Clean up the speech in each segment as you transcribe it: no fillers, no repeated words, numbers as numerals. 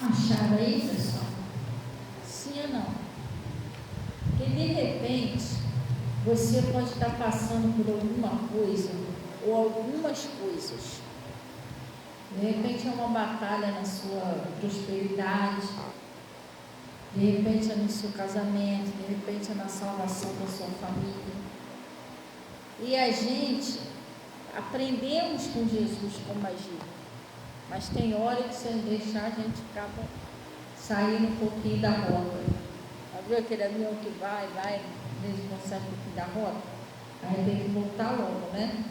Acharam aí, pessoal? Sim ou não? Porque de repente você pode estar passando por alguma coisa ou algumas coisas. De repente é uma batalha na sua prosperidade, de repente é no seu casamento, de repente é na salvação da sua família. E a gente aprendemos com Jesus como agir, mas tem hora que se deixar a gente acaba saindo um pouquinho da rota. Viu aquele avião que vai, desde que sai um pouquinho da rota? Aí tem que voltar logo, né?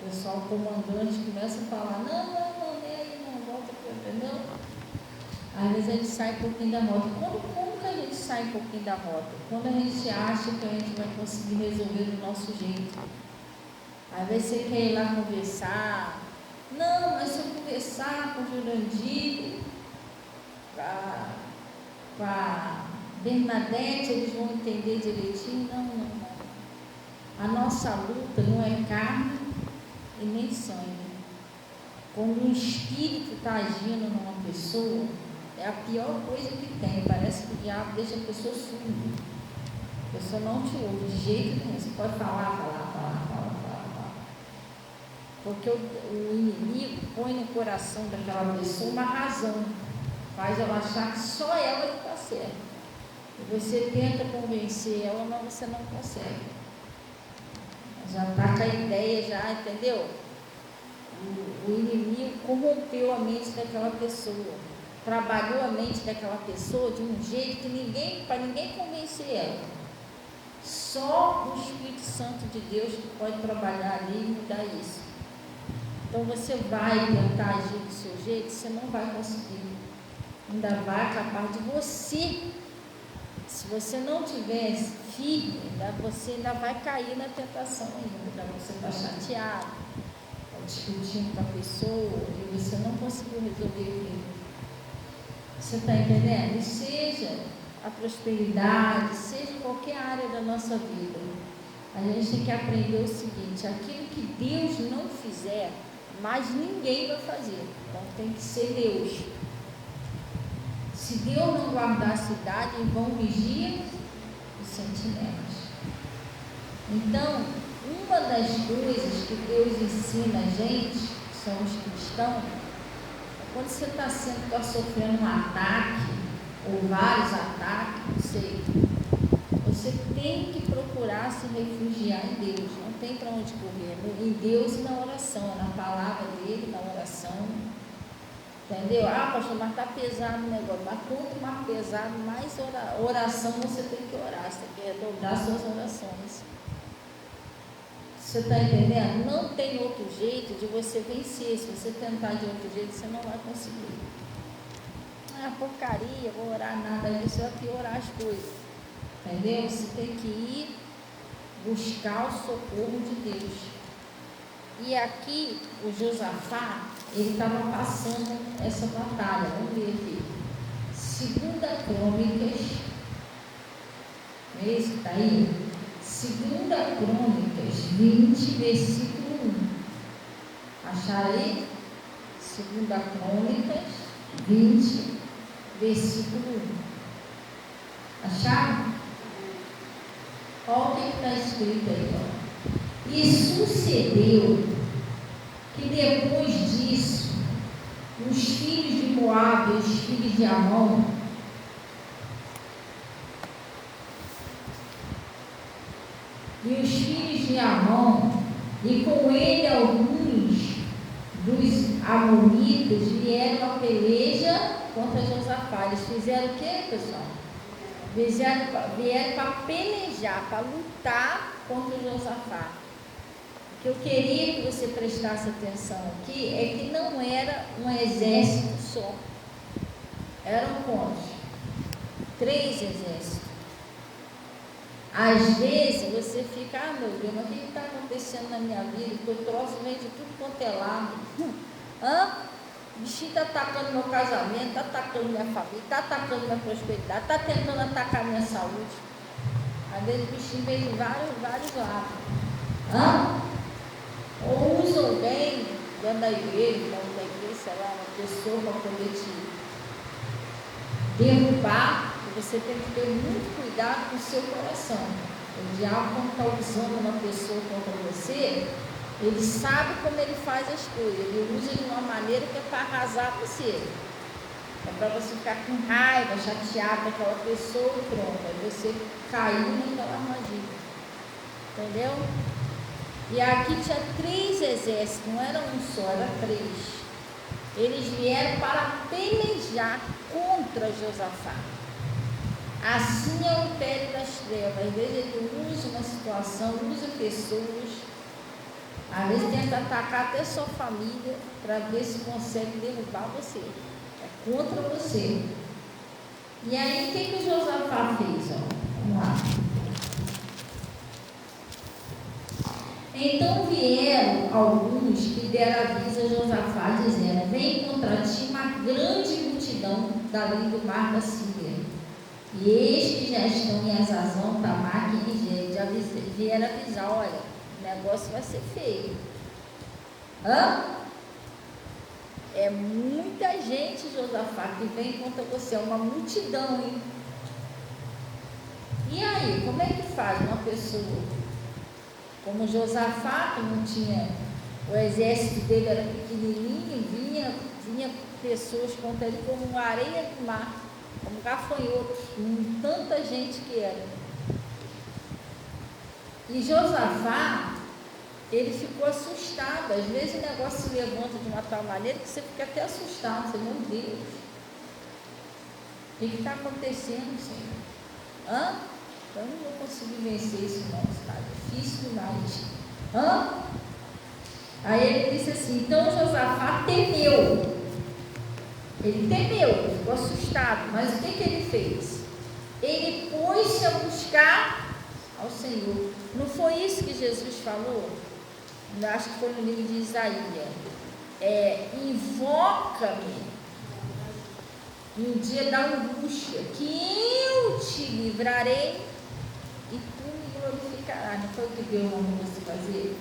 O pessoal comandante começa a falar, não, nem aí, não, volta para o entendeu? Às vezes a gente sai um pouquinho da rota. Como que a gente sai um pouquinho da rota? Quando a gente acha que a gente vai conseguir resolver do nosso jeito. Às vezes você quer ir lá conversar. Não, mas se eu conversar com o Jurandir, com a Bernadette, eles vão entender direitinho. Não. A nossa luta não é carne e nem sangue. Quando um espírito está agindo numa pessoa, é a pior coisa que tem. Parece que o diabo deixa a pessoa surda. A pessoa não te ouve de jeito nenhum. Você pode falar. Porque o inimigo põe no coração daquela pessoa uma razão. Faz ela achar que só ela que está certa. E você tenta convencer ela, mas você não consegue. Já está com a ideia, já, entendeu? O inimigo corrompeu a mente daquela pessoa, trabalhou a mente daquela pessoa de um jeito que para ninguém convencer ela. Só o Espírito Santo de Deus que pode trabalhar ali e mudar isso. Então você vai tentar agir do seu jeito, você não vai conseguir. Ainda vai acabar de você. Se você não tiver firme, você ainda vai cair na tentação ainda. Você está chateado, está discutindo com a pessoa e você não conseguiu resolver aquilo. Você está entendendo? E seja a prosperidade, seja qualquer área da nossa vida, a gente tem que aprender o seguinte: aquilo que Deus não fizer, mais ninguém vai fazer. Então tem que ser Deus. Se Deus não guardar a cidade, vão vigia os sentinelas. Então, uma das coisas que Deus ensina a gente, que são os cristãos, é quando você está sofrendo um ataque, ou vários ataques, não sei, você tem que procurar se refugiar em Deus. Não tem para onde correr. Em Deus e na oração, na palavra dele, na oração. Entendeu? Pastor, mas está pesado o negócio. Mas quanto mais pesado, mais oração você tem que orar. Você tem que redobrar suas orações. Você está entendendo? Não tem outro jeito de você vencer. Se você tentar de outro jeito, você não vai conseguir. Porcaria, vou orar nada disso, vai piorar as coisas. Entendeu? Você tem que ir buscar o socorro de Deus. E aqui, o Josafá, ele estava passando essa batalha. Vamos ver aqui. 2 Crônicas, esse que está aí? 2 Crônicas 20, versículo 1. Acharam aí? 2 Crônicas 20, versículo 1. Acharam? Olha o que está escrito aí, ó. E sucedeu que depois disso, os filhos de Moabe e os filhos de Amon e com ele alguns dos amonitas vieram a peleja contra Josafá. Eles fizeram o que, pessoal? Vieram para pelejar, para lutar contra Josafá. O que eu queria que você prestasse atenção aqui é que não era um exército só. Eram quantos? 3 exércitos. Às vezes você fica, meu Deus, mas o que está acontecendo na minha vida? Que o troço vem de tudo quanto é lado. O bichinho está atacando meu casamento, está atacando minha família, está atacando minha prosperidade, está tentando atacar minha saúde. Às vezes o bichinho vem de vários lados. Ou usa alguém dentro da igreja, sei lá, uma pessoa para poder derrubar, você tem que ter muito cuidado com o seu coração. O diabo, quando está usando uma pessoa contra você, ele sabe como ele faz as coisas, ele usa de uma maneira que é para arrasar você. É para você ficar com raiva, chateado com aquela pessoa e pronto. Aí você caiu naquela armadilha. Entendeu? E aqui tinha 3 exércitos, não era um só, era 3. Eles vieram para pelejar contra Josafá. Assim é o império das trevas. Às vezes ele usa uma situação, usa pessoas, às vezes tenta atacar até sua família para ver se consegue derrubar você. É contra você. E aí o que Josafá fez? Vamos lá. Então vieram alguns que deram aviso a Josafá, dizendo: vem contra ti uma grande multidão da além do mar da Síria. E eis que já estão em Azazão, Tamar e Rigel. Já vieram avisar: olha, o negócio vai ser feio. É muita gente, Josafá, que vem contra você, é uma multidão, hein? E aí, como é que faz uma pessoa como Josafá, que não tinha, o exército dele era pequenininho, vinha pessoas contra ele como areia do mar, como gafanhotos, com tanta gente que era. E Josafá, ele ficou assustado. Às vezes o negócio se levanta de uma tal maneira que você fica até assustado. Você, meu Deus, o que está acontecendo, Senhor? Eu não vou conseguir vencer isso não, está difícil demais. Aí ele disse assim, então Josafá temeu. Ele temeu, ficou assustado. Mas o que ele fez? Ele pôs-se a buscar ao Senhor. Não foi isso que Jesus falou? Eu acho que foi no livro de Isaías. Invoca-me no dia da angústia, que eu te livrarei e tu me glorificarás. Não foi o que Deus mandou você fazer?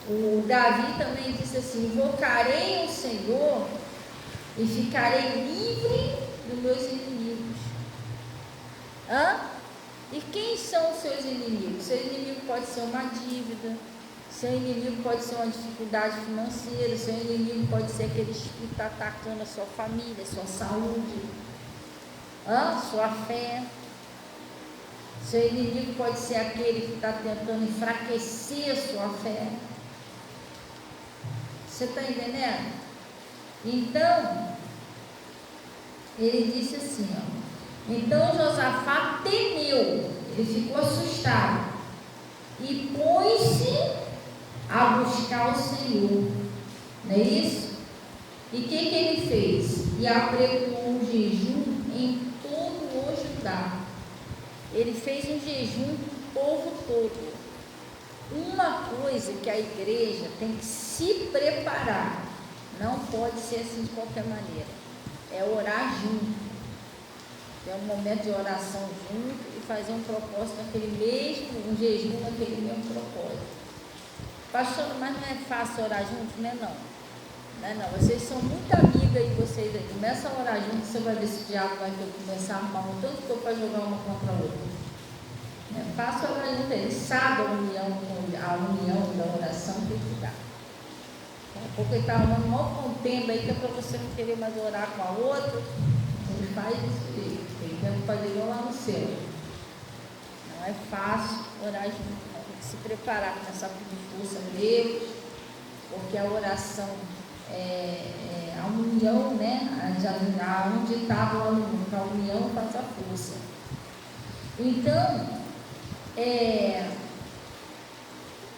O Davi também disse assim: invocarei o Senhor e ficarei livre dos meus inimigos. E quem são os seus inimigos? Seu inimigo pode ser uma dívida, seu inimigo pode ser uma dificuldade financeira, seu inimigo pode ser aquele que está atacando a sua família, sua saúde, sua fé. Seu inimigo pode ser aquele que está tentando enfraquecer a sua fé. Você está entendendo? Então, ele disse assim, então Josafá temeu, ele ficou assustado e pôs-se a buscar o Senhor, não é isso? E o que ele fez? E apregoou um jejum em todo o Judá. Ele fez um jejum para o povo todo. Uma coisa que a igreja tem que se preparar, não pode ser assim de qualquer maneira, é orar junto. Ter um momento de oração junto e fazer um propósito naquele mesmo, um jejum naquele mesmo propósito. Pastor, mas não é fácil orar junto, né? Não é não. Vocês são muito amigas aí, vocês aí. Começa a orar junto, você vai ver se o diabo vai começar a armar um tanto que eu para jogar uma contra a outra. É fácil orar junto, ele sabe a união da oração tem que dar. Daqui a pouco ele está arrumando um maior contenda aí que é para você não querer mais orar com a outra. Ele faz isso, ele deve fazer igual lá no céu. Não é fácil orar junto, não. Tem que se preparar, começar a pedir força a Deus, porque a oração a união, né? Onde estava lá no mundo, a união faz a força. Então,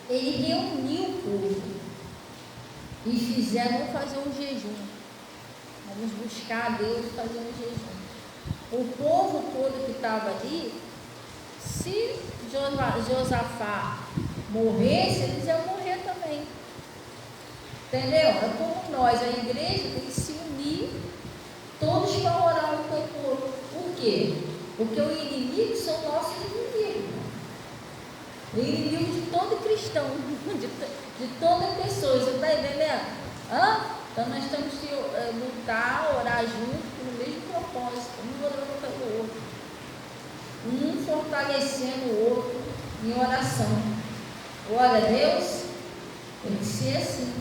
ele reuniu o povo e fizeram fazer um jejum. Vamos buscar a Deus e fazer um jejum. O povo todo que estava ali, se Josafá morresse, eles iam morrer também. Entendeu? É como nós, a igreja tem que se unir, todos para orar um pelo outro. Por quê? Porque o inimigo são nossos inimigos. O inimigo de todo cristão, de toda pessoa. Você está entendendo? Então nós temos que lutar, orar junto no mesmo propósito. propósito, um orando pelo outro, um fortalecendo o outro em oração. Glória a Deus. Tem que ser assim.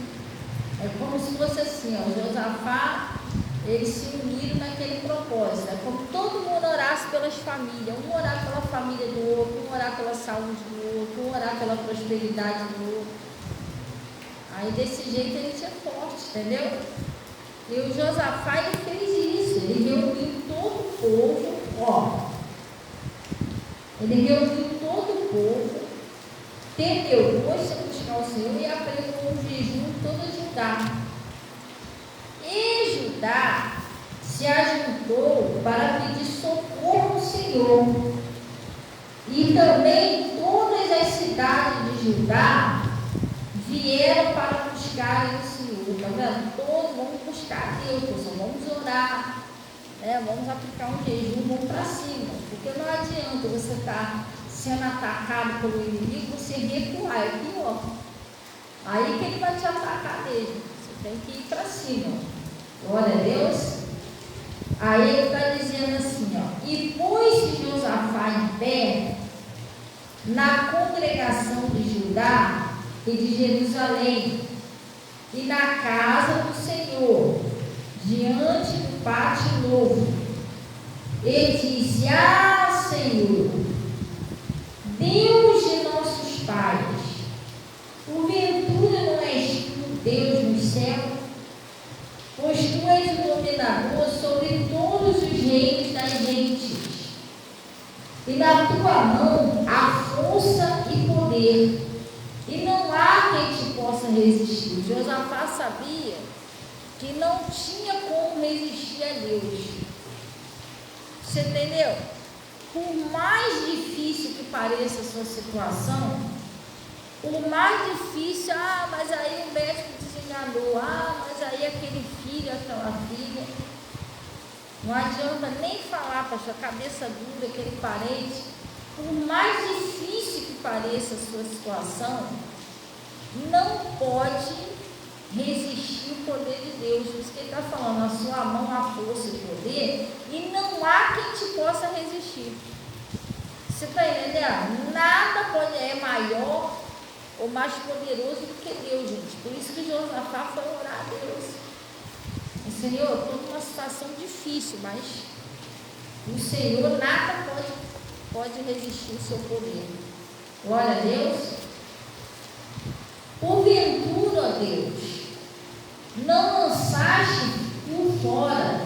É como se fosse assim, ó, Josafá, eles se uniram naquele propósito. É como todo mundo orasse pelas famílias, um orar pela família do outro, um orar pela saúde do outro, um orar pela prosperidade do outro. Aí desse jeito a gente é forte, entendeu? E o Josafá, ele fez isso, ele reuniu todo o povo, ó. Ele reuniu todo o povo, temeu, pôs-se a buscar o Senhor e apregou um jejum em toda Judá. E Judá se ajuntou para pedir socorro ao Senhor. E também todas as cidades de Judá vieram para buscar o Senhor. Está vendo? Todos vamos buscar Deus, pessoal. Vamos orar, né? Vamos aplicar um jejum, vamos para cima. Porque não adianta você estar sendo atacado pelo inimigo, você recuar, é pior. Aí que ele vai te atacar mesmo. Você tem que ir para cima. Glória a Deus. Aí ele está dizendo assim, ó. E pôs-se Josafá em pé na congregação de Judá e de Jerusalém, e na casa do Senhor, diante do pátio novo, e disse: Ah, Senhor, Deus de nossos pais, porventura não és tu Deus no céu? Pois tu és o dominador sobre todos os reinos das gentes, e na tua mão há força e poder, e não há quem te possa resistir. Josafá sabia que não tinha como resistir a Deus. Você entendeu? Por mais difícil que pareça a sua situação, por mais difícil, mas aí o médico desenganou, mas aí aquele filho, aquela filha, não adianta nem falar para sua cabeça dura, aquele parente. Por mais difícil que pareça a sua situação, não pode resistir o poder de Deus. Por isso que ele está falando, na sua mão há força e poder, e não há quem te possa resistir. Você está entendendo? Nada é maior ou mais poderoso do que Deus, gente. Por isso que Josafá foi orar a Deus. Senhor, estou numa situação difícil, mas o Senhor nada pode resistir o seu poder. Glória a Deus. Porventura, ó Deus, não lançaste por fora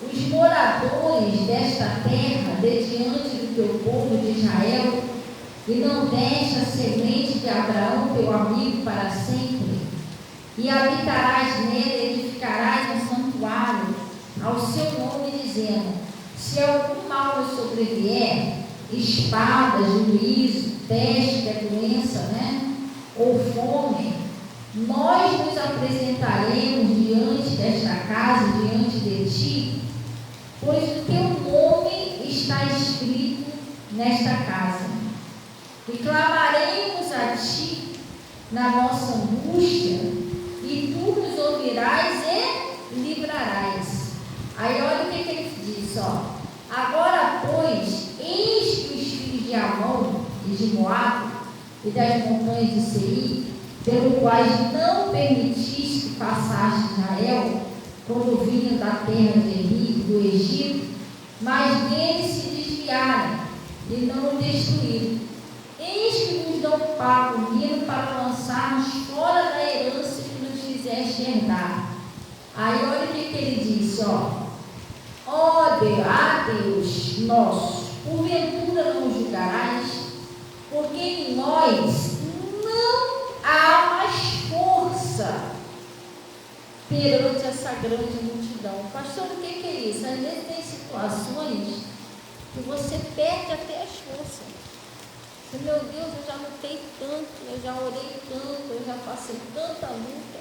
os moradores desta terra de diante do teu povo de Israel, e não deste a semente de Abraão, teu amigo, para sempre, e habitarás nele, e edificarás um santuário ao seu nome, dizendo: se algum mal nos sobrevier, espada, juízo, peste, que é doença, né? Ou fome, nós nos apresentaremos diante desta casa, diante de ti, pois o teu nome está escrito nesta casa. E clamaremos a ti na nossa angústia, e tu nos ouvirás e livrarás. Aí olha o que ele diz, ó. Agora, pois, eis que os filhos de Amon e de Moabe e das montanhas de Seir, pelo quais não permitiste que passaste Israel, quando vinham da terra de Egito, do Egito, mas deles se desviaram e não o destruíram. Eis que nos dão pago vindo para lançar-nos fora da herança que nos fizeste herdar. Aí olha o que ele disse, ó. Ó Deus nosso, porventura não julgarás, porque em nós não há mais força perante essa grande multidão. Pastor, o que é isso? Às vezes tem situações que você perde até as forças. Você, meu Deus, eu já lutei tanto, eu já orei tanto, eu já passei tanta luta,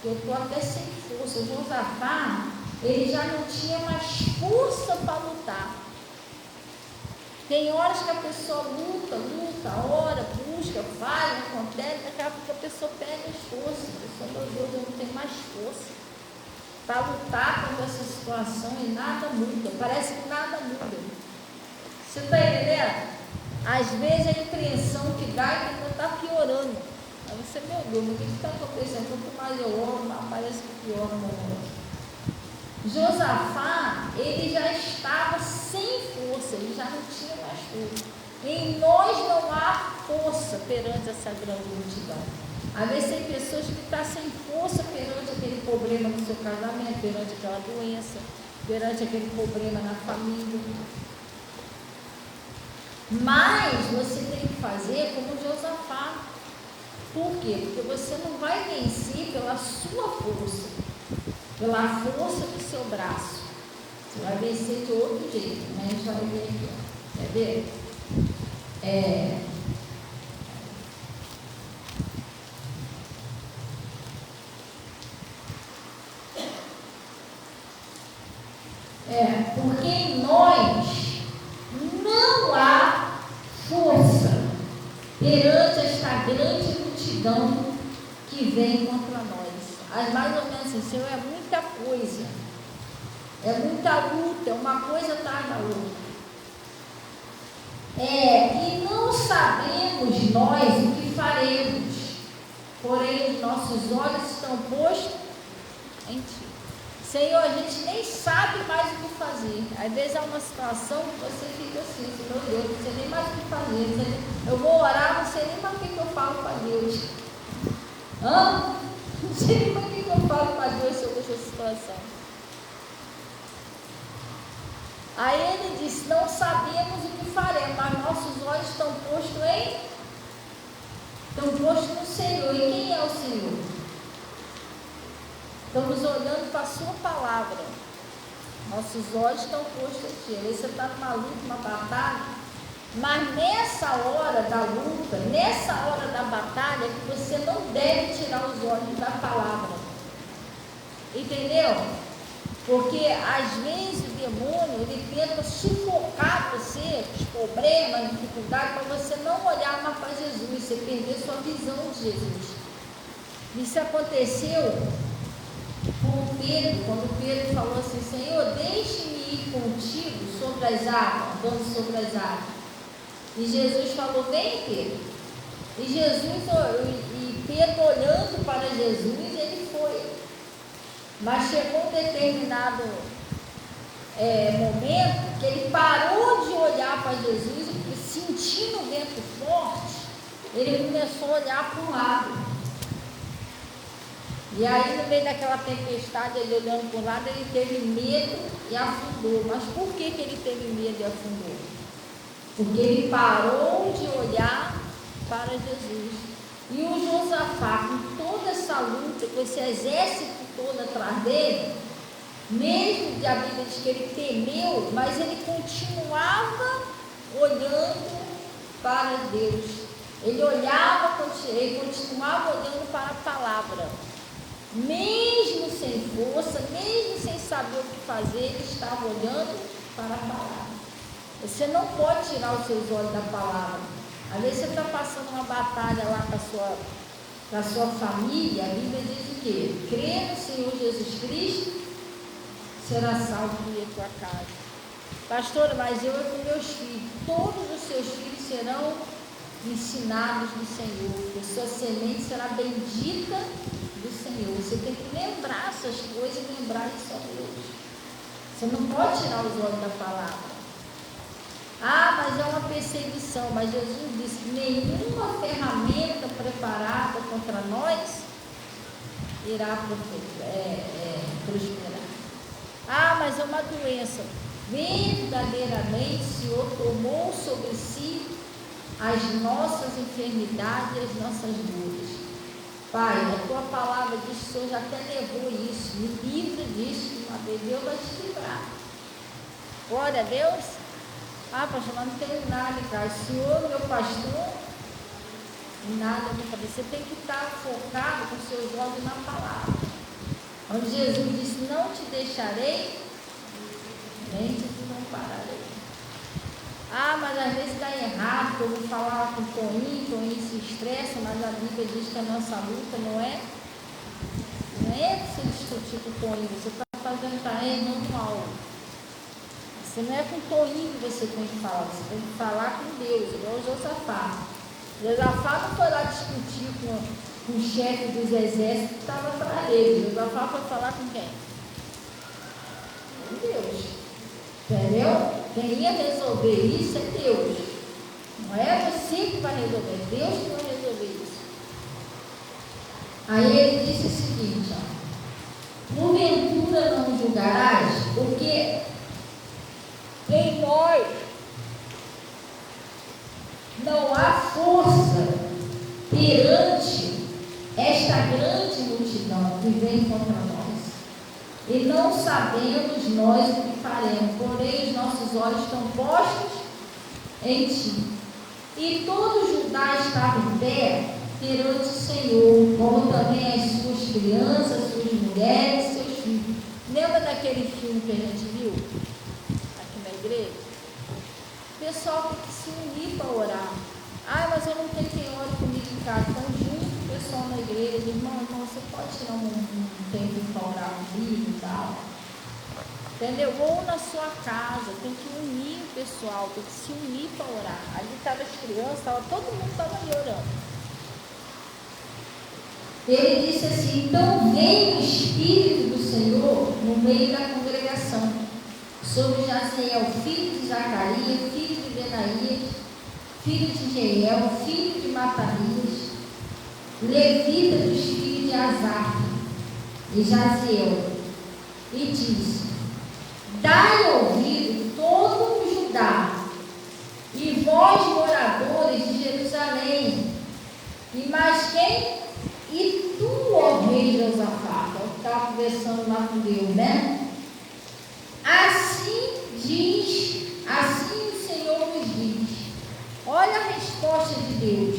que eu estou até sem força. O Josafá, ele já não tinha mais força para lutar. Tem horas que a pessoa luta, ora, busca, faz, acontece, daqui a pouco a pessoa perde as forças. A pessoa, meu Deus, eu não tenho mais força. para lutar contra essa situação e nada muda. Parece que nada muda. Você está entendendo? Às vezes a impressão que dá é que está piorando. Aí você, meu Deus, mas o que está acontecendo? Quanto mais eu oro, mais parece que piora o negócio. Josafá, ele já estava sem força, ele já não tinha mais força. Em nós não há força perante essa grande multidão. Às vezes tem pessoas que estão sem força perante aquele problema no seu casamento, perante aquela doença, perante aquele problema na família. Mas você tem que fazer como Josafá. Por quê? Porque você não vai vencer pela sua força, pela força do seu braço. Você vai vencer de outro jeito, né? A gente vai ver aqui. Quer ver? Porque em nós não há força perante esta grande multidão que vem contra nós. Mais ou menos assim, Senhor, é muita coisa, é muita luta, uma coisa atrás da outra. E não sabemos nós o que faremos, porém os nossos olhos estão postos em Ti. Senhor, a gente nem sabe mais o que fazer. Às vezes há uma situação que você fica assim, meu Deus, não sei nem mais o que fazer. Eu vou orar, não sei nem mais o que eu falo para Deus. Não sei nem mais o que eu falo para Deus sobre essa situação. Aí ele disse, não sabemos o que faremos, mas nossos olhos estão postos no Senhor. E quem é o Senhor? Estamos olhando para a sua palavra. Nossos olhos estão postos em Ti. Aí você está numa luta, uma batalha, mas nessa hora da luta, nessa hora da batalha, que você não deve tirar os olhos da palavra. Entendeu? Porque às vezes o demônio, ele tenta sufocar você, os problemas, dificuldades, para você não olhar mais para Jesus, você perder sua visão de Jesus. Isso aconteceu com Pedro, quando Pedro falou assim, Senhor, deixe-me ir contigo sobre as águas, andando sobre as águas. E Jesus falou, vem Pedro. E Pedro olhando para Jesus, ele foi. Mas chegou um determinado momento que ele parou de olhar para Jesus e sentindo o vento forte, ele começou a olhar para o lado. E aí, no meio daquela tempestade, ele olhando para o lado, ele teve medo e afundou. Mas por que ele teve medo e afundou? Porque ele parou de olhar para Jesus. E o Josafá, com toda essa luta, com esse exército todo atrás dele, mesmo que a Bíblia diz que ele temeu, mas ele continuava olhando para Deus. Ele continuava olhando para a palavra. Mesmo sem força, mesmo sem saber o que fazer, ele estava olhando para a palavra. Você não pode tirar os seus olhos da palavra. Às vezes você está passando uma batalha lá com a sua família, a Bíblia diz o quê? Crê no Senhor Jesus Cristo, será salvo tu e a tua casa. Pastora, mas eu e com meus filhos, todos os seus filhos serão ensinados do Senhor, a sua semente será bendita do Senhor. Você tem que lembrar essas coisas e lembrar isso a Deus. Você não pode tirar os olhos da palavra. Mas é uma perseguição. Mas Jesus disse: nenhuma ferramenta preparada contra nós irá prosperar. Mas é uma doença. Verdadeiramente o Senhor tomou sobre si as nossas enfermidades e as nossas dores. Pai, a tua palavra diz que o Senhor já até levou isso. Me livra disso, que uma vez Deus vai te livrar. Glória a Deus. Pastor, mas não tenho nada, cara. O Senhor, meu pastor, nada a fazer. Você tem que estar focado com os seus olhos na palavra. Onde Jesus disse: não te deixarei, nem te desampararei. Mas às vezes está errado, eu vou falar com o Toninho se estressa, mas a Bíblia diz que a nossa luta não é é para você discutir com o Toninho, você está fazendo para ele manual. Você não é com o Toninho que você tem que falar, você tem que falar com Deus, igual o Josafá. Josafá não foi lá discutir com o chefe dos exércitos que estava para ele. Josafá foi falar com quem? Com Deus. Entendeu? Quem ia resolver isso é Deus. Não é você que vai resolver, é Deus que vai resolver isso. Aí ele disse o seguinte, ó: porventura não julgarás, porque em nós não há força perante esta grande multidão que vem contra nós, e não sabemos nós o que faremos, porém os nossos olhos estão postos em ti. E todo Judá estava em pé perante o Senhor, como também as suas crianças, suas mulheres, seus filhos. Lembra daquele filme que a gente viu aqui na igreja? O pessoal tem que se unir para orar. Ah, mas eu não tenho quem ore comigo em casa. Então, junto com o pessoal na igreja, irmão, você pode tirar um tempo para orar comigo e tal. Entendeu? Ou na sua casa, tem que unir o pessoal, tem que se unir para orar. Ali estavam as crianças, todo mundo estava ali orando. Ele disse assim: então veio o Espírito do Senhor no meio da congregação, sobre Jaziel, filho de Zacarias, filho de Benaías, filho de Jeiel, filho de Matanias, levita dos filhos de Azar e Jaziel, e disse: dai ouvido todo o Judá, e vós moradores de Jerusalém, e mais quem? E tu, ó rei Josafá, que eu estava conversando lá com Deus, né? Assim o Senhor nos diz. Olha a resposta de Deus: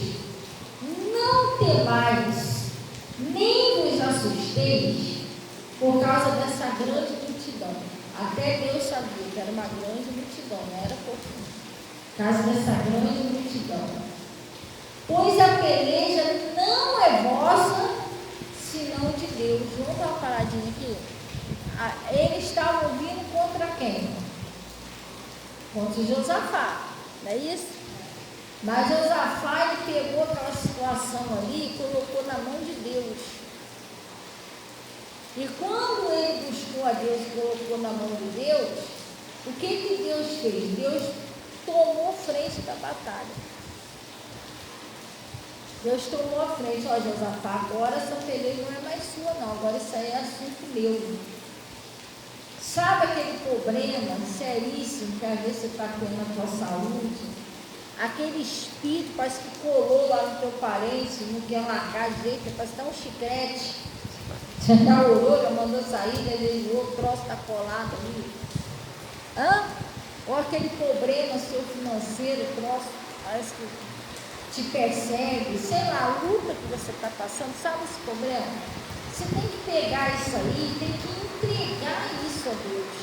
não temais, nem vos assusteis por causa dessa grande multidão. Até Deus sabia que era uma grande multidão, não era pouquinho. Por causa dessa grande multidão. Pois a peleja não é vossa, senão de Deus. Vamos dar uma paradinha aqui. Eles estavam vindo contra quem? Contra Josafá, não é isso? Mas Josafá, ele pegou aquela situação ali e colocou na mão de Deus. E quando ele buscou a Deus e colocou na mão de Deus, o que Deus fez? Deus tomou frente da batalha. Deus tomou a frente. Ó, Josafá, agora essa peleja não é mais sua não, agora isso aí é assunto meu. Sabe aquele problema seríssimo que às vezes você está tendo na tua saúde? Aquele espírito parece que colou lá no teu parente, não quer largar de jeito, parece que dá um chiclete. Você já orou, já mandou sair, desejou, o troço está colado ali. Ou aquele problema seu financeiro, o troço parece que te persegue, sei lá, a luta que você está passando, sabe esse problema? Você tem que pegar isso aí, tem que entregar isso a Deus.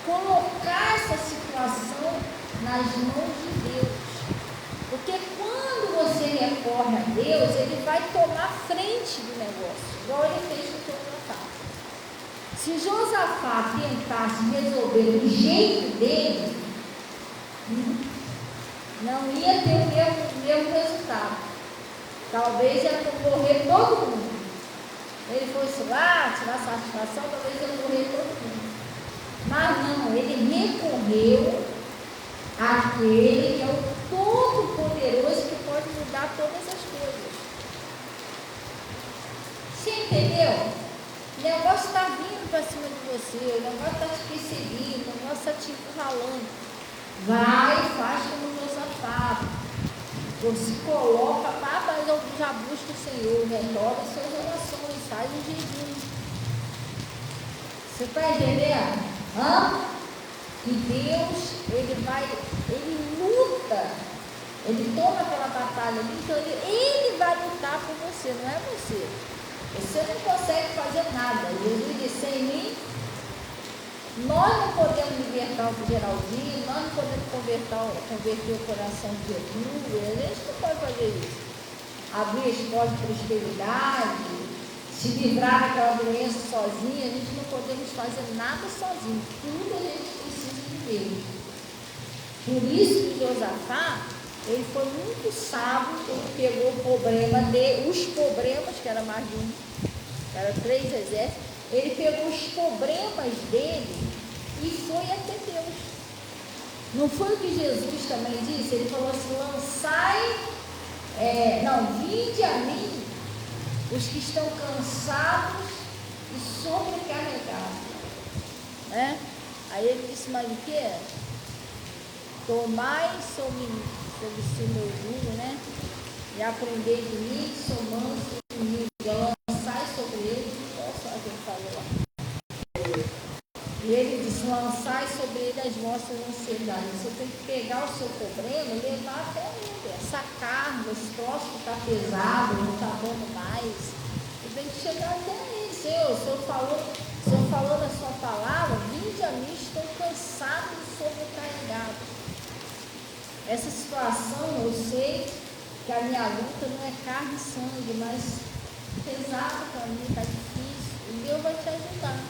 Colocar essa situação nas mãos de Deus. Porque quando você recorre a Deus, Ele vai tomar frente do negócio, igual Ele fez com Josafá. Se Josafá tentasse resolver do jeito dele, não ia ter o mesmo resultado. Talvez ia morrer todo mundo. Ele fosse lá tirar satisfação, talvez ia morrer todo mundo. Mas não, ele recorreu àquele que é o Todo-Poderoso, que pode mudar todas as coisas. Você entendeu? O negócio está vindo para cima de você, o negócio está te perseguindo, o negócio está te encurralando. Vai e faz como Josafá. Você coloca, mas eu já busco o Senhor, renova as suas orações, faz um jejum. Você está entendendo? E Deus, Ele luta, Ele toma aquela batalha ali, então ele vai lutar por você, não é você. Você não consegue fazer nada. Jesus disse: sem mim, nós não podemos libertar o Geraldinho, nós não podemos converter o coração de Jesus, a gente não pode fazer isso. Abrir as portas de prosperidade, se livrar daquela doença sozinho, a gente não podemos fazer nada sozinho. Tudo a gente precisa de Deus. Por isso que Josafá, ele foi muito sábio, ele pegou o problema dele, os problemas, que era mais de um, era 3 exércitos, ele pegou os problemas dele e foi até Deus. Não foi o que Jesus também disse? Ele falou assim, vinde a mim os que estão cansados e sobrecarregados. Né? Aí ele disse, mas o que? Tomai sobre si meu jugo, né? E aprendei de mim, que sou manso e humilde, lançai sobre ele, olha só o que ele falou lá. E ele disse, lançai sobre ele as vossas ansiedades. Você tem que pegar o seu problema e levar até ele. Essa carga, esse troço que está pesado, não está dando mais. Você tem que chegar até ele. Senhor, o Senhor falou na sua palavra, vinde a mim, estou cansado e sobrecarregado. Essa situação, eu sei que a minha luta não é carne e sangue, mas pesado para mim, está difícil. E Deus vai te ajudar.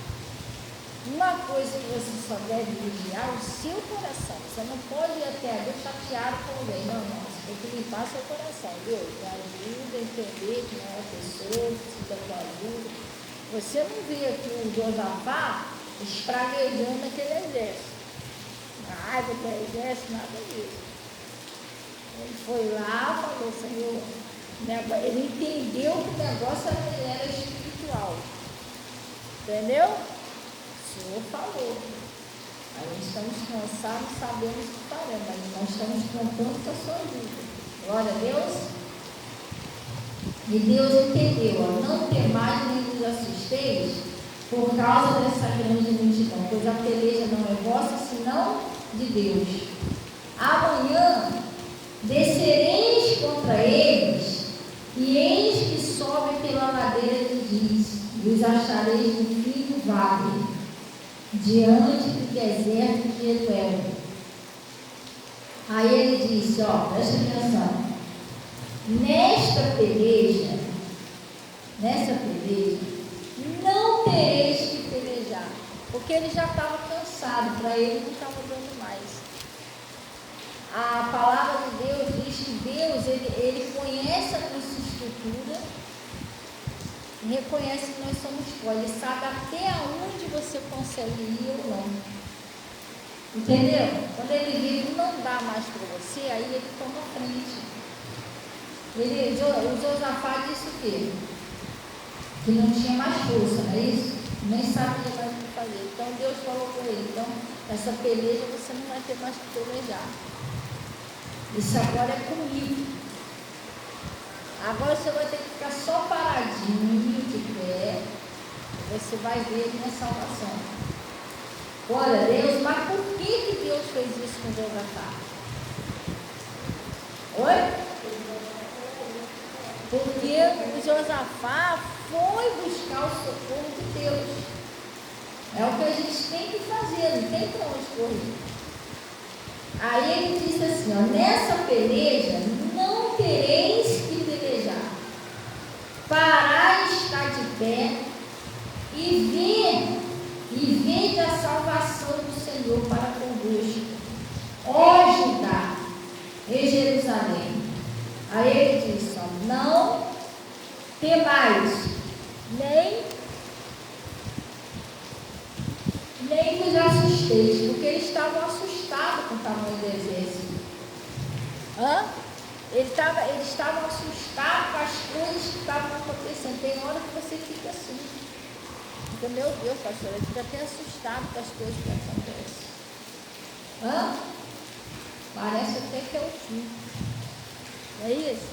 Uma coisa que você só deve vigiar é o seu coração. Você não pode ir até Deus chateado com alguém. Não, você tem que limpar seu coração. Deus, me ajuda a entender que não é a pessoa que precisa da tua ajuda. Você não vê aqui o Josafá espraguejando aquele exército. A raiva do exército, nada disso. Ele foi lá, falou, Senhor, ele entendeu que o negócio era espiritual. Entendeu? O Senhor falou. Aí estamos cansados, sabemos o que faremos, mas nós estamos contando com a sua vida. Glória a Deus. E Deus entendeu, não temais nem vos assusteis por causa dessa grande multidão, pois a peleja não é vossa, senão de Deus. Amanhã descereis contra eles, e eis que sobem pela ladeira de Diz, e os achareis no fim do vale, diante do deserto de Etuel. Aí ele disse, presta atenção, nessa peleja, não tereis que pelejar, porque ele já estava cansado, para ele não estava dando mais. A palavra de Deus diz que Deus, ele conhece a nossa estrutura, reconhece que nós somos pó, ele sabe até onde você consegue ir ou não. Entendeu? Quando ele vê que não dá mais para você, aí ele toma frente. O Josafá disse o quê? Que não tinha mais força, não é isso? Nem sabia mais o que fazer. Então Deus falou para ele, então essa peleja você não vai ter mais que pelejar. Isso agora é comigo. Agora você vai ter que ficar só paradinho de pé. Você vai ver a minha salvação. Glória a Deus. Mas por que Deus fez isso com Josafá? Oi? Porque o Josafá foi buscar o socorro de Deus. É o que a gente tem que fazer, não tem para onde correr. Aí ele disse assim, nessa peleja não tereis que pelejar. Parai, estar de pé e vede a salvação do Senhor para convosco, ó Judá e Jerusalém. Aí ele disse, não temais, nem vos assusteis, porque eles estavam assustados com o tamanho do exército. Eles estavam assustados com as coisas que estavam acontecendo. Tem hora que você fica assim. Fica, meu Deus, pastor, ele fica até assustado com as coisas que acontecem. Parece até que é o fim. Não é isso?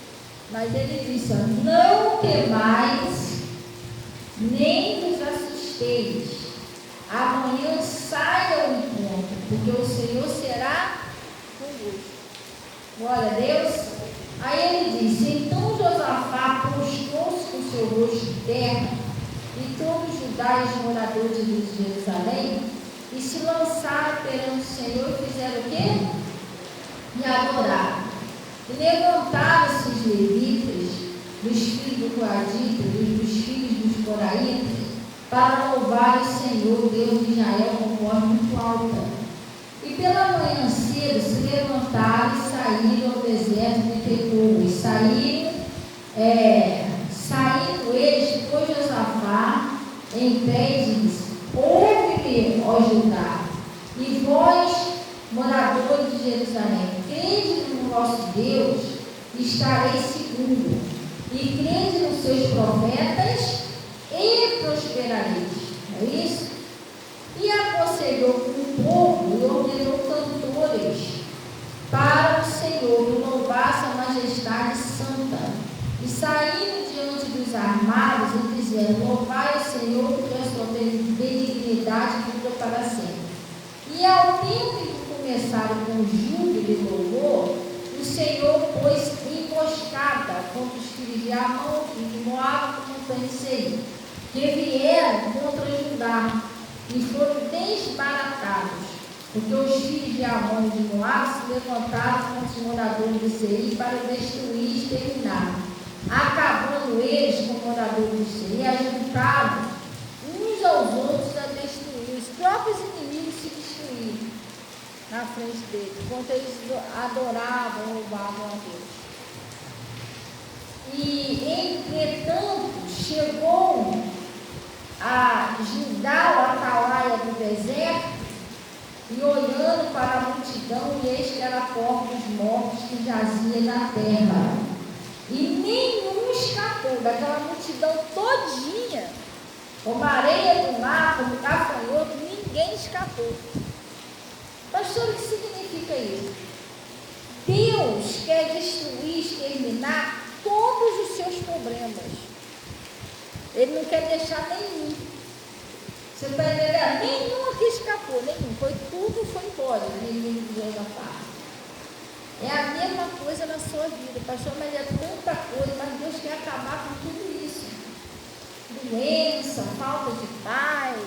Mas ele disse, não temais, nem vos assusteis. Amanhã saia ao encontro, porque o Senhor será convosco. Glória a Deus. Aí ele disse, então Josafá prostrou-se com seu rosto de terra, e todos Judá e os moradores de Jerusalém, e se lançaram perante o Senhor e fizeram o quê? E adoraram. E levantaram-se os levitas, dos filhos do Coadita, dos filhos dos Coraitas, para louvar o Senhor, Deus de Israel, com voz muito alta. E pela manhã cedo se levantaram e saíram ao deserto de Tecoa. E saindo eles, pôs Josafá em pé e disse: ouve-me, ó Judá, e vós, moradores de Jerusalém, crede no vosso Deus, estareis seguros, e crede nos seus profetas, e prosperareis. É isso? E aconselhou o povo e ordenou cantores para o Senhor, que louvasse a majestade santa. E saindo diante dos armados e dizendo: louvai o Senhor, porque a sua benignidade dura para sempre. E ao tempo que começaram com júbilo e louvor, o Senhor pôs emboscada contra os filhos de Amon e de Moabe no montanha de Seir, que vieram contra Judá e foram desbaratados, porque os filhos de Amon e de Moabe se levantaram contra os moradores de Seir para destruir e exterminar, acabando eles com os moradores de Seir, ajuntaram uns aos outros a destruir. Os próprios inimigos se destruíram na frente deles, enquanto eles adoravam, louvavam a Deus. E, entretanto, chegou a Judá, o atalaia do deserto, e olhando para a multidão, e eis que era corpos mortos que jazia na terra. E nenhum escapou daquela multidão todinha, como a areia do mar, como gafanhoto, ninguém escapou. Pastor, o que significa isso? Deus quer destruir, exterminar todos os seus problemas. Ele não quer deixar nenhum. Você está entendendo? Nenhum aqui escapou, nenhum. Tudo foi embora, o inimigo de Josafá. É a mesma coisa na sua vida, pastor, mas é tanta coisa, mas Deus quer acabar com tudo isso. Doença, falta de paz,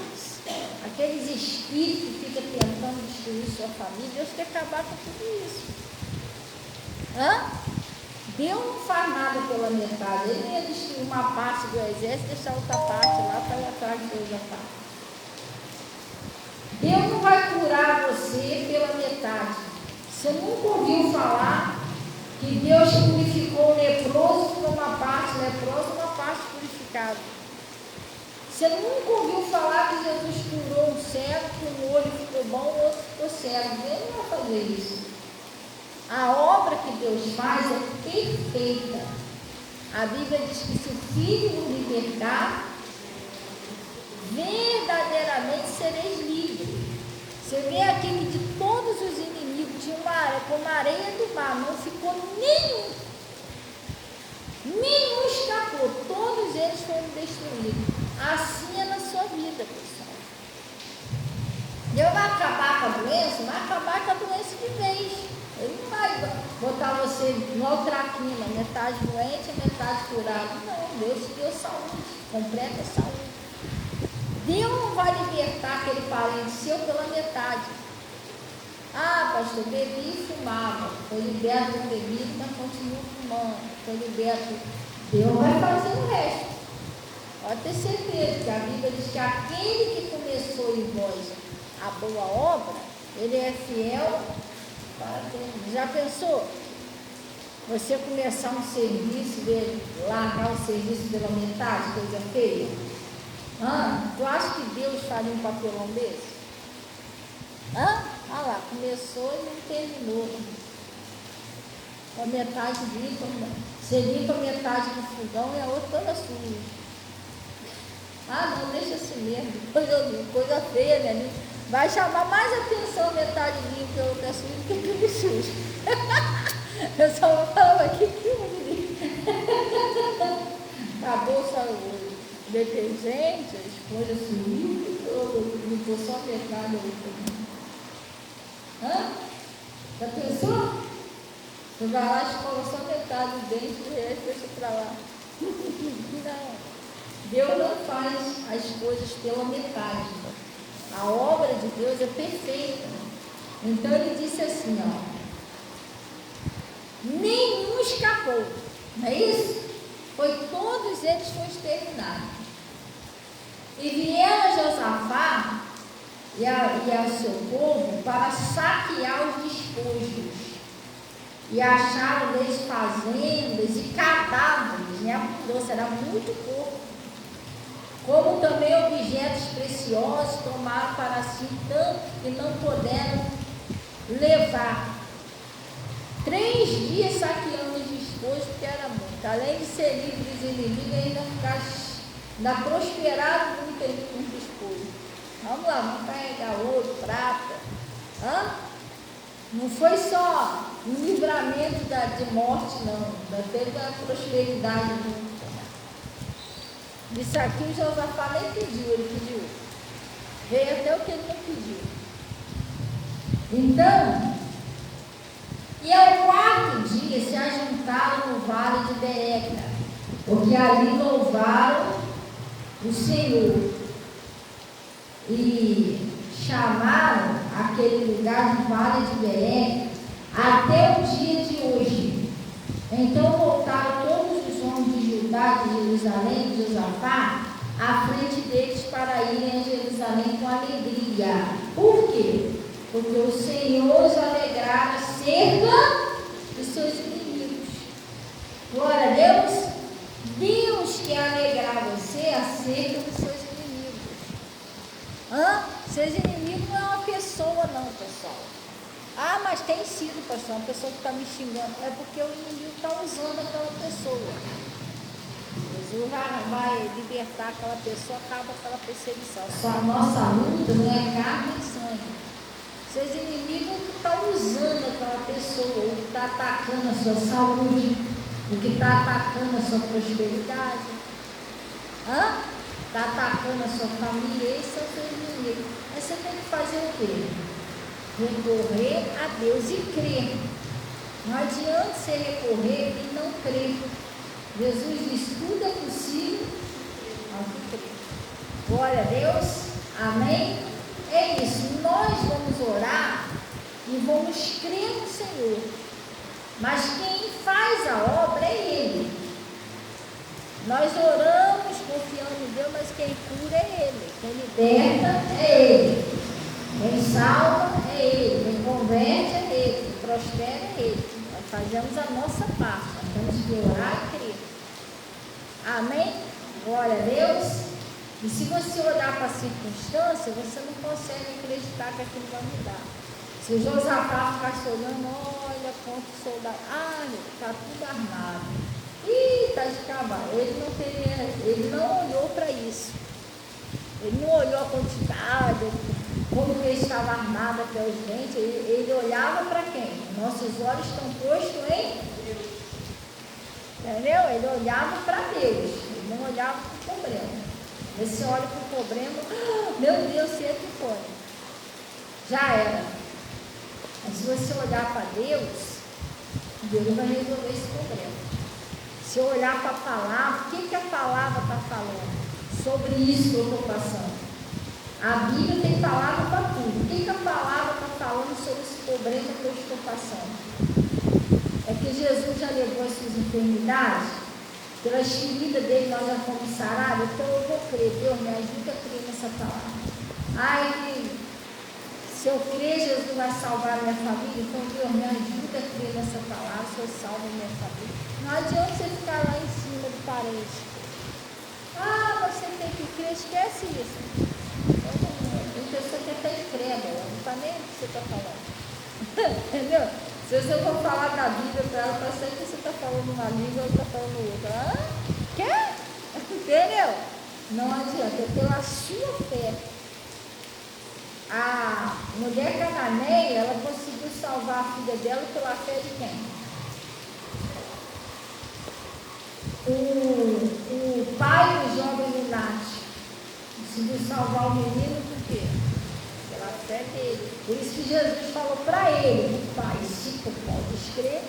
aqueles espíritos que ficam tentando destruir sua família, Deus quer acabar com tudo isso. Deus não faz nada pela metade, Ele ia destruir uma parte do exército e deixar outra parte lá para ir atrás de Josafá. Deus não vai curar você pela metade. Você nunca ouviu falar que Deus purificou o leproso com uma parte leprosa e uma parte purificada. Você nunca ouviu falar que Jesus curou um cego, que um olho ficou bom, o outro ficou cego. Deus não vai fazer isso. A obra que Deus faz é perfeita. A Bíblia diz que se o Filho nos libertar, verdadeiramente sereis livres. Você vê aqui que de todos os inimigos, como a areia do mar, não ficou nenhum. Nenhum escapou, todos eles foram destruídos. Assim é na sua vida, pessoal. Deus vai acabar com a doença, vai acabar com a doença de vez. Ele não vai botar você igual traquina, metade doente e metade curado. Não, Deus te deu saúde, completa saúde. Deus não vai libertar aquele parente seu pela metade. Ah, pastor, bebi e fumava. Foi liberto da bebida, mas continua fumando. Foi liberto. Deus vai fazer o resto. Pode ter certeza que a Bíblia diz que aquele que começou em vós a boa obra, ele é fiel para terminar. Já pensou? Você começar um serviço, largar o serviço pela metade, coisa feia? Tu acha que Deus faria um papelão desse? Olha lá, começou e não terminou. A metade limpa, você limpa a metade do fogão e a outra toda suja. Não, deixa assim mesmo, coisa feia, né? Vai chamar mais atenção a metade limpa e a outra suja do que tudo sujo. Eu só vou falar aqui que acabou só o detergente, as coisas sumiu, limpou só metade. Já pensou? Você vai lá e escova só metade do dente e o resto deixa para lá. Não. Deus não faz as coisas pela metade. A obra de Deus é perfeita. Então ele disse assim, nenhum escapou. Não é isso? todos eles foram exterminados. E vieram Josafá e ao seu povo para saquear os despojos. E acharam neles fazendas e cadáveres, né? Abundância, era muito pouco. Como também objetos preciosos tomaram para si tanto que não puderam levar. 3 dias saqueando os despojos, porque era muito. Além de ser livre dos inimigos, ainda prosperaram muito com os despojos. Vamos lá, vamos carregar ouro, prata. Não foi só um livramento de morte, não. Ainda teve uma prosperidade muito. Isso aqui o Josafá nem pediu, ele pediu. Veio até o que ele não pediu. Então, e ao 4º dia se ajuntaram no vale de Bereca, porque ali louvaram o Senhor. E chamaram aquele lugar de vale de Bereca até o dia de hoje. Então voltaram todos os homens de Judá, de Jerusalém, de Josafá, à frente deles para irem a Jerusalém com alegria. Por quê? Porque o Senhor os alegrara acerca dos seus inimigos. Glória a Deus. Deus quer alegrar você acerca dos seus inimigos. Seus inimigos não é uma pessoa não, pessoal. Mas tem sido, pastor, uma pessoa que está me xingando. É porque o inimigo está usando aquela pessoa. Jesus vai libertar aquela pessoa, acaba aquela perseguição. Só a nossa luta não é carne e sangue. Seus inimigos estão usando aquela pessoa, o que está atacando a sua saúde, o que está atacando a sua prosperidade, está atacando a sua família. Esses são seus inimigos. Mas você tem que fazer o quê? Recorrer a Deus e crer. Não adianta você recorrer e não crer. Jesus diz: tudo é possível ao que crer. Glória a Deus. Amém? É isso. Nós vamos orar e vamos crer no Senhor. Mas quem faz a obra é Ele. Nós oramos confiando em Deus, mas quem cura é Ele. Quem liberta é Ele. Quem salva é Ele, quem converte é Ele, quem prospera é Ele. Nós fazemos a nossa parte, nós temos que orar e crer. Amém? Glória a Deus. E se você olhar para a circunstância, você não consegue acreditar que aquilo vai mudar. Se o Josafá ficasse olhando, olha quantos soldados, está tudo armado. Está de acabar. Ele não olhou para isso. Ele não olhou a quantidade, como ele estava armado até os dentes. Ele olhava para quem? Nossos olhos estão postos em Deus. Entendeu? Ele olhava para Deus, ele não olhava para o problema. Você olha para o problema, meu Deus, se é que foi. Já era. Mas se você olhar para Deus, Deus vai resolver esse problema. Se eu olhar para a palavra, o que a palavra está falando sobre isso que eu estou passando? A Bíblia tem palavra para tudo. O que a palavra está falando sobre esse problema que eu estou passando? É que Jesus já levou as suas enfermidades, pelas feridas dele nós já fomos sarados. Então eu vou crer. Deus me ajuda a crer nessa palavra. Se eu crer, Jesus vai salvar a minha família. Então Deus me ajuda a crer nessa palavra. O Senhor salva a minha família. Não adianta você ficar lá em cima do parede. Você tem que crer. Esquece isso. Tem pessoa que até incrédula, ela não está nem o que você está falando. Entendeu? Se você for falar da Bíblia para ela, para sempre você está falando uma língua ou está falando outra. Quer? Entendeu? Não adianta, é pela sua fé. A mulher cananeia, ela conseguiu salvar a filha dela pela fé de quem? O pai do jovem lunático conseguiu salvar o menino por quê? Pela fé dele. Por isso que Jesus falou para ele: o pai, se tu podes crer.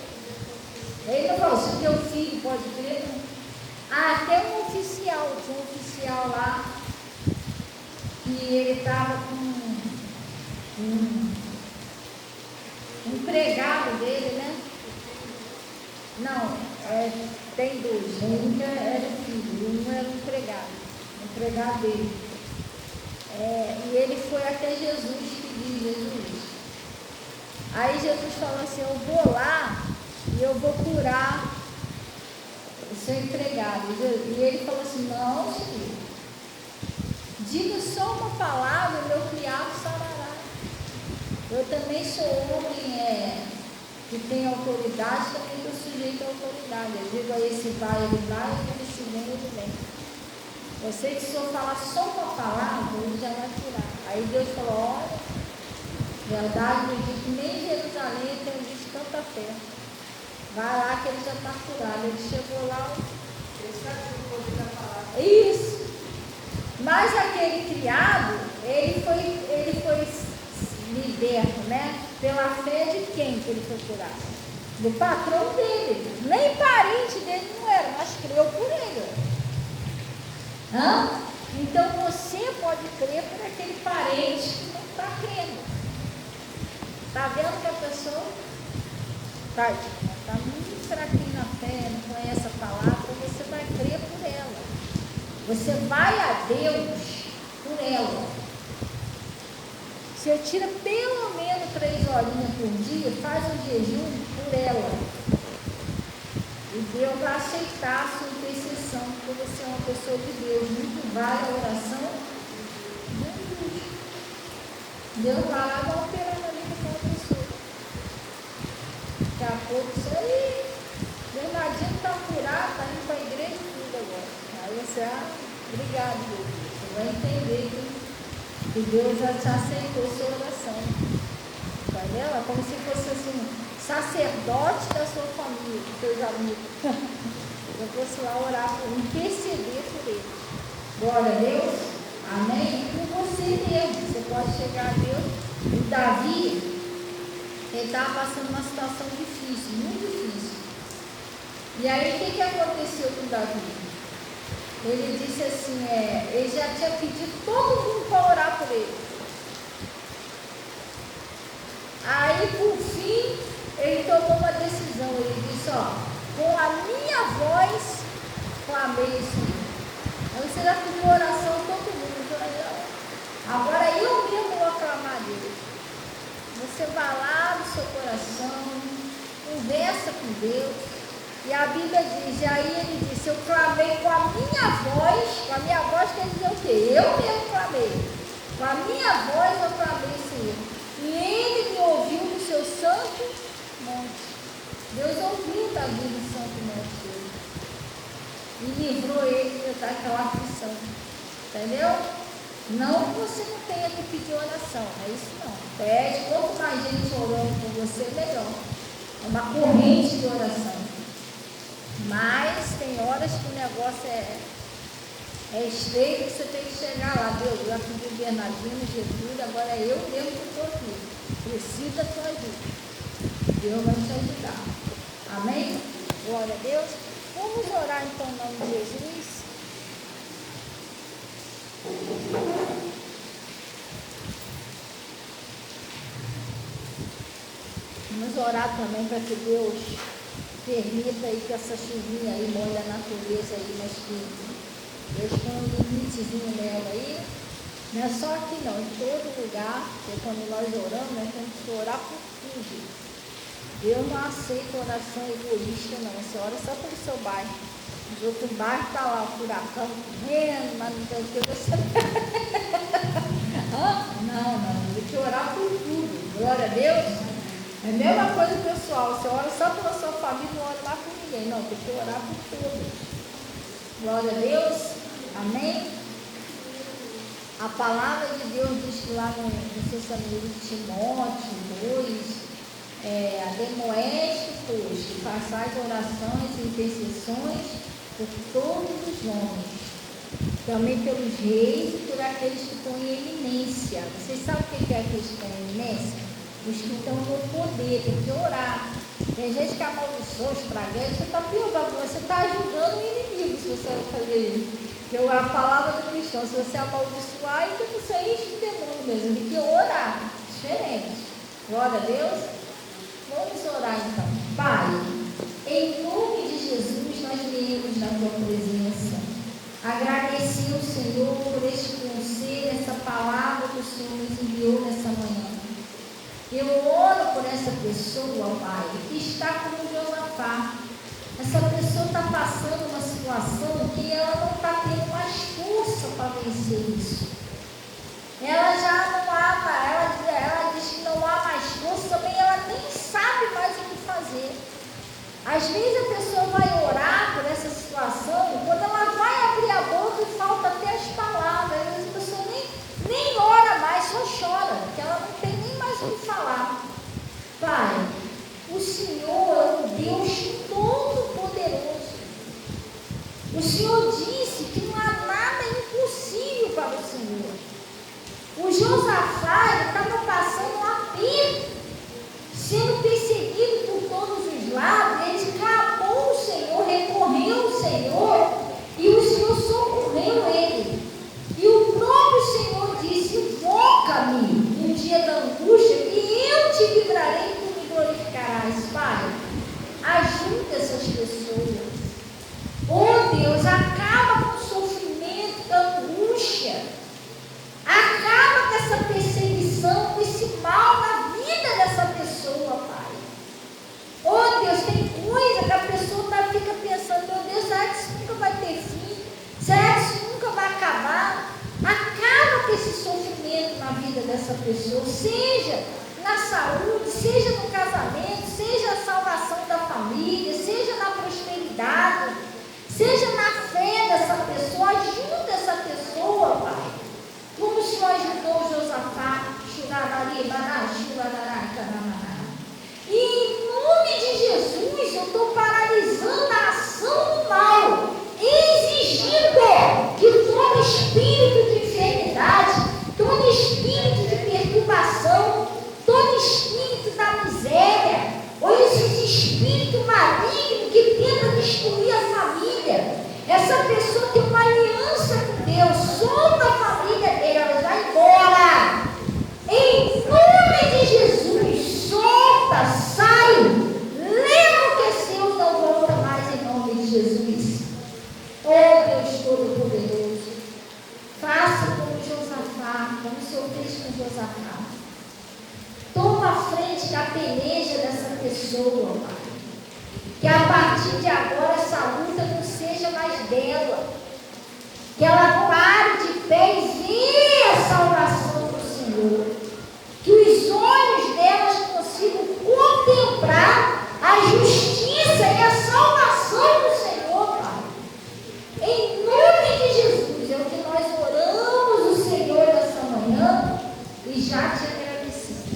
Ele não falou: se teu filho pode crer. Até um oficial, tinha um oficial lá que ele estava com um empregado dele, né? Não, tem dois. Um era o filho, um era o empregado dele. E ele foi até Jesus pedir Jesus. Aí Jesus falou assim: eu vou lá e eu vou curar o seu empregado. E ele falou assim: não, filho, diga só uma palavra, meu criado sarará. Eu também sou homem que tem autoridade, também estou sujeito à autoridade. Eu digo a esse vai, ele vai, e esse vem, ele vem. Eu sei que se eu falar só uma palavra, ele já vai curar. Aí Deus falou: olha, verdade, eu digo que nem em Jerusalém eu tenho visto tanta fé. Vai lá que ele já está curado. Ele chegou lá, ele sabe o poder da palavra. Isso. Mas aquele criado, ele foi liberto, né? Pela fé de quem que ele foi curado? Do patrão dele. Nem parente dele não era, mas creu por ele. Então você pode crer por aquele parente que não está crendo. Está vendo que a pessoa está muito fraquinha na fé, não conhece a palavra, você vai crer por ela. Você vai a Deus por ela. Você tira pelo menos 3 horinhas por dia, faz um jejum por ela. E Deus vai aceitar a sua intercessão, porque você é uma pessoa de Deus. Muito vale a oração de Deus. Deus vai lá e vai operar na vida daquela pessoa. Daqui a pouco isso aí, Bernardinho está curado, está indo para a igreja e tudo agora. Aí você, obrigado, Deus. Você vai entender que Deus já te aceitou sua oração. Entendeu? É como se fosse assim, sacerdote da sua família, dos seus amigos. Eu fosse lá orar por interceder por ele. Glória a Deus. Amém? E por você mesmo. Você pode chegar a Deus. O Davi, ele estava passando uma situação difícil, muito difícil. E aí o que aconteceu com o Davi? Ele disse assim, ele já tinha pedido todo mundo para orar por ele. Aí por fim, ele tomou uma decisão. Ele disse, com a minha voz clamei isso. Aí você já pediu oração todo mundo. Agora eu mesmo vou clamar a Deus. Você vai lá no seu coração, conversa com Deus. E a Bíblia diz, e aí ele disse, eu clamei com a minha voz quer dizer o quê? Eu mesmo clamei. Com a minha voz eu clamei, Senhor. E ele me ouviu no seu santo monte. Deus ouviu Davi no santo monte dele. E livrou ele daquela aflição. Entendeu? Não que você não tenha que pedir oração, não é isso não. Pede, quanto mais gente orando por você, melhor. É uma corrente de oração. Mas tem horas que o negócio é estreito, que você tem que chegar lá. Deus, eu já pedi o Bernardino, Jesus, agora é eu mesmo que estou aqui. Preciso da tua ajuda. Deus vai te ajudar. Amém? Glória a Deus. Vamos orar então em nome de Jesus. Vamos orar também para que Deus permita aí que essa chuvinha aí molhe a natureza aí, mas que Deus põe um limitezinho nela aí. Não é só aqui não, em todo lugar, porque quando nós oramos, nós temos que orar por tudo. Deus não aceita oração egoísta não, você ora só pelo seu bairro. Os outros bairros estão lá, o furacão correndo, mas não tem o que você... Não, tem que orar por tudo. Glória a Deus. É a mesma coisa, pessoal. Você ora só pela sua família, não ora lá por ninguém. Não, tem que orar por todos. Glória a Deus. Amém? A palavra de Deus diz que lá no livro de Timóteo 2, ademoeste, pois, que façais orações e intercessões por todos os homens, também pelos reis e por aqueles que estão em eminência. Vocês sabem o que é aqueles que estão em eminência? Os que estão no poder, tem que orar. Tem gente que amaldiçoa, estraga, você está piorando, você está ajudando o inimigo se você fazer isso. Porque a palavra do cristão, se você amaldiçoar, então você enche de demônio mesmo, tem que orar, diferente. Glória a Deus. Vamos orar então. Pai, em nome de Jesus, nós viemos na tua presença, agradecer ao Senhor por este conselho, essa palavra que o Senhor nos enviou nessa manhã. Eu oro por essa pessoa, Pai, que está como Josafá. Essa pessoa está passando uma situação que ela não está tendo mais força para vencer isso. Ela já não há, ela diz que não há mais força, também ela nem sabe mais o que fazer. Às vezes a pessoa vai orar por essa situação, quando ela vai abrir a boca e falta até as palavras, às vezes a pessoa nem ora mais, só chora, porque ela não tem nem mais o que falar. Pai, o Senhor é um Deus todo-poderoso. O Senhor disse que não há nada impossível para o Senhor. O Josafá estava passando um aperto, sendo perseguido por todos os lados. Ele clamou o Senhor, recorreu ao Senhor, e o Senhor socorreu ele. E o próprio Senhor disse: invoca-me no dia da angústia, e eu te livrarei e tu me glorificarás. Pai, ajuda essas pessoas. Oh Deus, acaba com o sofrimento, da angústia. Acaba com essa perseguição, com esse mal na vida dessa pessoa, Pai. Oh Deus, tem coisa que a pessoa fica pensando: meu Deus, será que isso nunca vai ter fim? Será que isso nunca vai acabar? Acaba com esse sofrimento na vida dessa pessoa, seja na saúde, seja no casamento, seja na salvação da família, seja na prosperidade, seja na fé dessa pessoa. Ajuda essa pessoa, Pai. Como o Senhor ajudou Josafá, e em nome de Jesus, eu estou paralisando a ação do mal, exigindo que todo espírito de enfermidade, todo espírito de perturbação, todo espírito da miséria, ou esse espírito maligno que tenta destruir a família, essa pessoa tem uma aliança com Deus, solta a família dele, ela vai embora. Em nome de Jesus, solta, sai, leva o que é seu, não volta mais em nome de Jesus. Oh Deus Todo-Poderoso, faça como Josafá, como o Senhor fez com Josafá. Toma a frente da peleja dessa pessoa, Pai. Que a partir de agora essa luta não seja mais dela. Que ela pare de pé e veja a salvação do Senhor. Que os olhos delas consigam contemplar a justiça e a salvação do Senhor, Pai. Em nome de Jesus, é o que nós oramos o Senhor nessa manhã e já te agradecemos.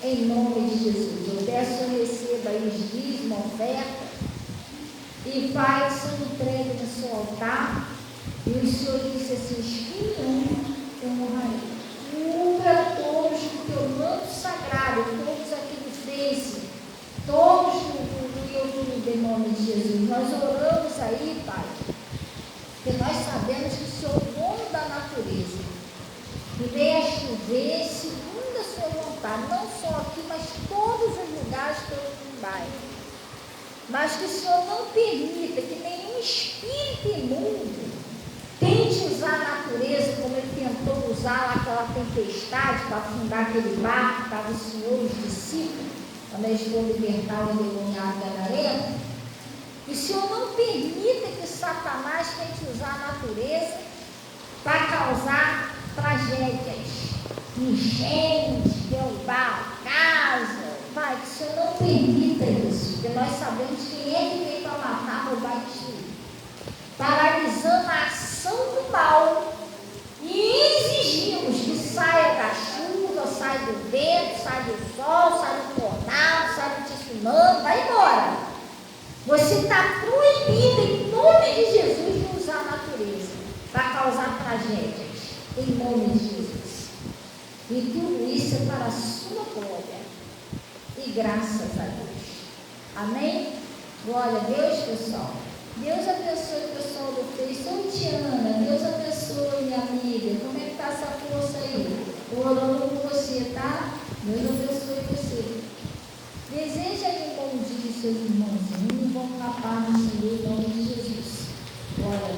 Em nome de Jesus, eu peço que receba aí os dízimos, oferta. E Pai, o Senhor entrega no seu altar. E o Senhor disse assim: os que me amam, eu honrarei. Cubra todos com o teu manto sagrado, todos aqui no Face, todos no YouTube, em nome de Jesus. Nós oramos aí, Pai, porque nós sabemos que o Senhor é o dono da natureza. E venha chover segundo a sua vontade, não só aqui, mas todos os lugares pelo mundo. Mas que o Senhor não permita que nenhum espírito imundo tente usar a natureza como ele tentou usar lá aquela tempestade para afundar aquele barco que estava o Senhor e os discípulos, quando eles foram libertar o endemoniado gadareno. E o Senhor não permita que Satanás tente usar a natureza para causar tragédias, enchentes, derrubar a casa. Pai, que o Senhor não permita isso, porque nós sabemos que ele veio para matar, roubar e destruir. Paralisando a ação do mal e exigimos que saia da chuva, saia do vento, saia do sol, saia do tornado, saia do tsunami, vai embora. Você está proibido em nome de Jesus de usar a natureza para causar tragédias, em nome de Jesus. E tudo isso é para a sua glória e graças a Deus. Amém? Glória a Deus, pessoal. Deus abençoe o pessoal do Face. Oi, Tiana, Deus abençoe, minha amiga. Como é que está essa força aí? Orando